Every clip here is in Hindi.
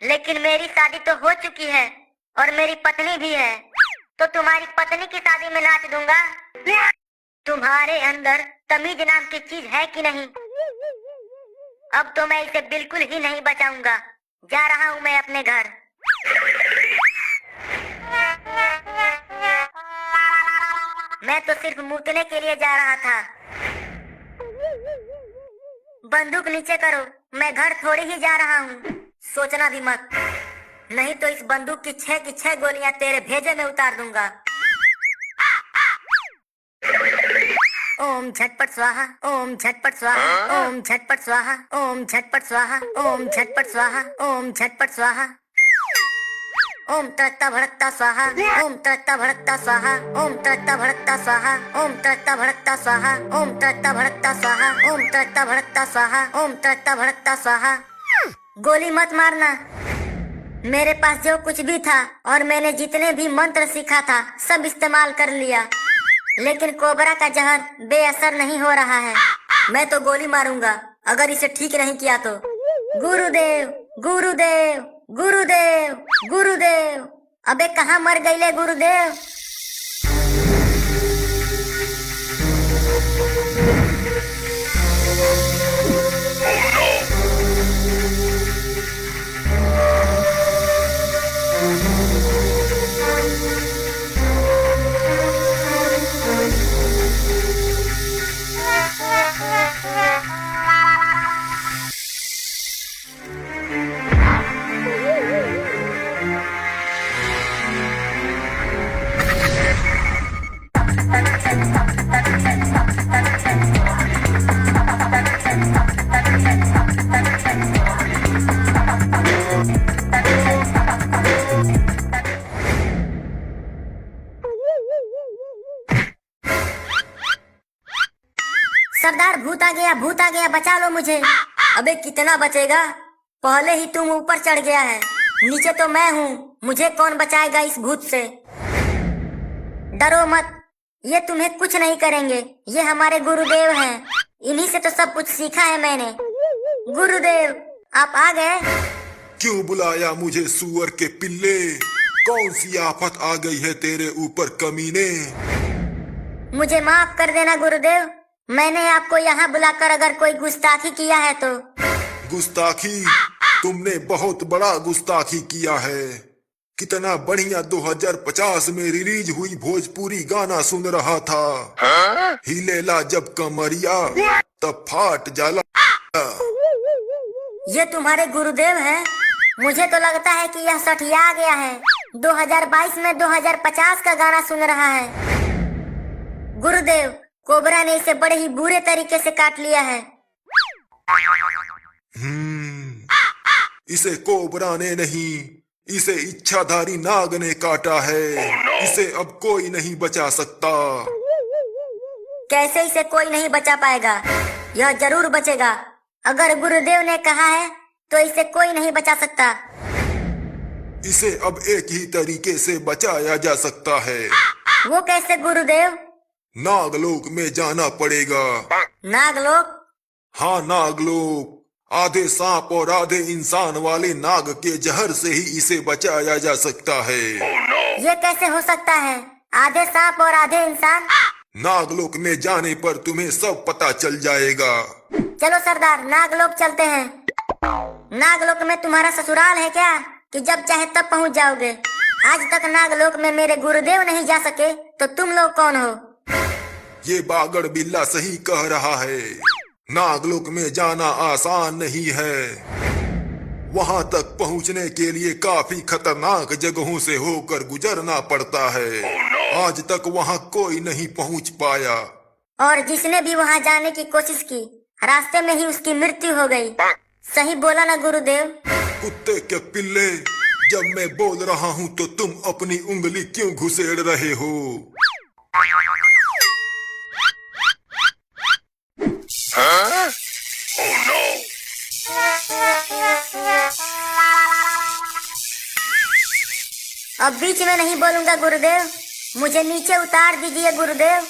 लेकिन मेरी शादी तो हो चुकी है और मेरी पत्नी भी है, तो तुम्हारी पत्नी की शादी में नाच दूंगा। तुम्हारे अंदर तमीज नाम की चीज है कि नहीं? अब तो मैं इसे बिल्कुल ही नहीं बचाऊंगा। जा रहा हूँ मैं अपने घर। मैं तो सिर्फ मूतने के लिए जा रहा था। बंदूक नीचे करो, मैं घर थोड़ी ही जा रहा हूँ। सोचना भी मत, नहीं तो इस बंदूक की 6 गोलियां तेरे भेजे में उतार दूंगा। ओम झटपट स्वाहा, ओम झटपट स्वाहा, ओम झटपट स्वाहा, ओम झटपट स्वाहा, ओम झटपट स्वाहा, ओम झटपट स्वाहा। ओम तड़कता भड़कता स्वाहा, ओम तड़कता भड़कता स्वाहा, ओम तड़कता भड़कता स्वाहा, ओम तड़कता भड़कता स्वाहा, ओम तड़कता भड़कता स्वाहा, ओम तड़कता भड़कता स्वाहा, ओम तड़कता भड़कता स्वाहा। गोली मत मारना। मेरे पास जो कुछ भी था और मैंने जितने भी मंत्र सीखा था सब इस्तेमाल कर लिया, लेकिन कोबरा का जहर बेअसर नहीं हो रहा है। मैं तो गोली मारूंगा अगर इसे ठीक नहीं किया तो। गुरुदेव, गुरुदेव, गुरुदेव, गुरुदेव। अबे कहाँ मर गईले गुरुदेव? सरदार भूत आ गया, भूत आ गया, बचा लो मुझे। अबे कितना बचेगा? पहले ही तुम ऊपर चढ़ गया है, नीचे तो मैं हूँ। मुझे कौन बचाएगा इस भूत से? डरो मत, ये तुम्हें कुछ नहीं करेंगे। ये हमारे गुरुदेव हैं, इन्हीं से तो सब कुछ सीखा है मैंने। गुरुदेव आप आ गए? क्यों बुलाया मुझे सुअर के पिल्ले? कौन सी आफत आ गई है तेरे ऊपर कमीने? मुझे माफ कर देना गुरुदेव, मैंने आपको यहाँ बुलाकर अगर कोई गुस्ताखी किया है तो। गुस्ताखी? तुमने बहुत बड़ा गुस्ताखी किया है। कितना बढ़िया 2050 में रिलीज हुई भोजपुरी गाना सुन रहा था। हिलेला जब कमरिया तब फाट जाला। ये तुम्हारे गुरुदेव हैं? मुझे तो लगता है कि यह सठिया गया है, 2022 में 2050 का गाना सुन रहा है। गुरुदेव, कोबरा ने इसे बड़े ही बुरे तरीके से काट लिया है। इसे कोबरा ने नहीं, इसे इच्छाधारी नाग ने काटा है। इसे अब कोई नहीं बचा सकता। कैसे इसे कोई नहीं बचा पाएगा? यह जरूर बचेगा। अगर गुरुदेव ने कहा है तो इसे कोई नहीं बचा सकता। इसे अब एक ही तरीके से बचाया जा सकता है। वो कैसे गुरुदेव? नागलोक में जाना पड़ेगा। नागलोक? हाँ नागलोक। आधे सांप और आधे इंसान वाले नाग के जहर से ही इसे बचाया जा सकता है। ये कैसे हो सकता है? आधे सांप और आधे इंसान? नागलोक में जाने पर तुम्हें सब पता चल जाएगा। चलो सरदार, नागलोक चलते हैं। नागलोक में तुम्हारा ससुराल है क्या कि जब चाहे तब पहुंच जाओगे? आज तक नागलोक में मेरे गुरुदेव नहीं जा सके तो तुम लोग कौन हो? ये बागड़ बिल्ला सही कह रहा है। नागलोक में जाना आसान नहीं है। वहां तक पहुंचने के लिए काफी खतरनाक जगहों से होकर गुजरना पड़ता है। आज तक वहां कोई नहीं पहुंच पाया। और जिसने भी वहां जाने की कोशिश की, रास्ते में ही उसकी मृत्यु हो गई। सही बोला ना गुरुदेव? कुत्ते के पिल्ले, जब मैं बोल रहा हूँ तो तुम अपनी उंगली क्यों घुसेड़ रहे हो? अब बीच में नहीं बोलूंगा गुरुदेव, मुझे नीचे उतार दीजिए गुरुदेव।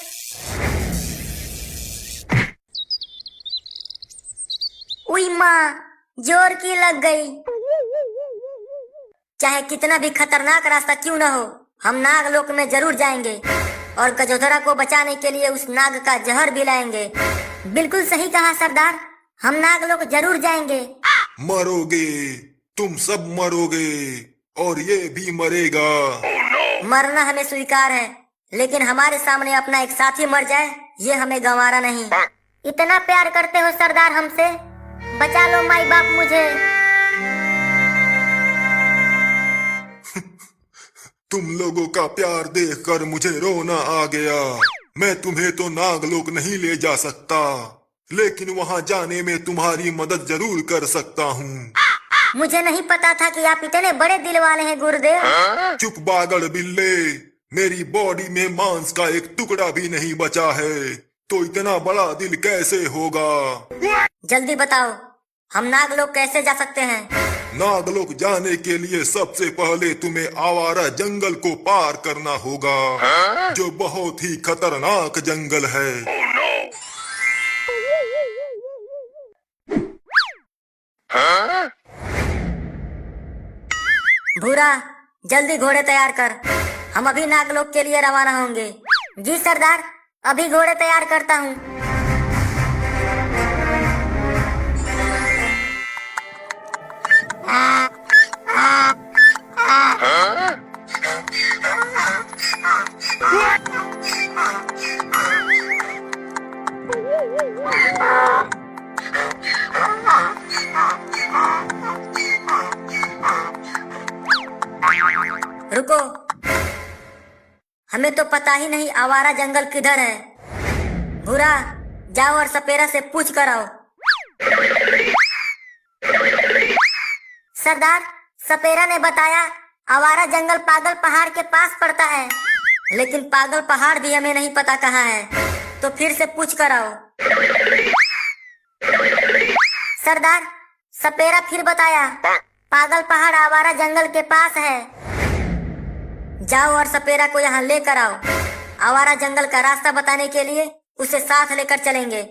उई माँ, जोर की लग गई। चाहे कितना भी खतरनाक रास्ता क्यों न हो, हम नागलोक में जरूर जाएंगे और गजोधरा को बचाने के लिए उस नाग का जहर भी लाएंगे। बिल्कुल सही कहा सरदार, हम नागलोक जरूर जाएंगे। मरोगे, तुम सब मरोगे और ये भी मरेगा। मरना हमें स्वीकार है, लेकिन हमारे सामने अपना एक साथी मर जाए ये हमें गंवारा नहीं। इतना प्यार करते हो सरदार हमसे, बचा लो माई बाप मुझे। तुम लोगों का प्यार देखकर मुझे रोना आ गया। मैं तुम्हें तो नागलोक नहीं ले जा सकता, लेकिन वहां जाने में तुम्हारी मदद जरूर कर सकता हूँ। मुझे नहीं पता था कि आप इतने बड़े दिल वाले हैं गुरुदेव। चुप बागड़ बिल्ले, मेरी बॉडी में मांस का एक टुकड़ा भी नहीं बचा है, तो इतना बड़ा दिल कैसे होगा? जल्दी बताओ, हम नागलोक कैसे जा सकते हैं? नागलोक जाने के लिए सबसे पहले तुम्हें आवारा जंगल को पार करना होगा, जो बहुत ही खतरनाक जंगल है। भूरा, जल्दी घोड़े तैयार कर, हम अभी नागलोक के लिए रवाना होंगे। जी सरदार, अभी घोड़े तैयार करता हूँ। रुको, हमें तो पता ही नहीं आवारा जंगल किधर है। भूरा, जाओ और सपेरा से पूछ कर आओ। सरदार, सपेरा ने बताया आवारा जंगल पागल पहाड़ के पास पड़ता है, लेकिन पागल पहाड़ भी हमें नहीं पता कहाँ है, तो फिर से पूछ कर आओ। सरदार, सपेरा फिर बताया पागल पहाड़ आवारा जंगल के पास है। जाओ और सपेरा को यहाँ लेकर आओ, आवारा जंगल का रास्ता बताने के लिए उसे साथ लेकर चलेंगे।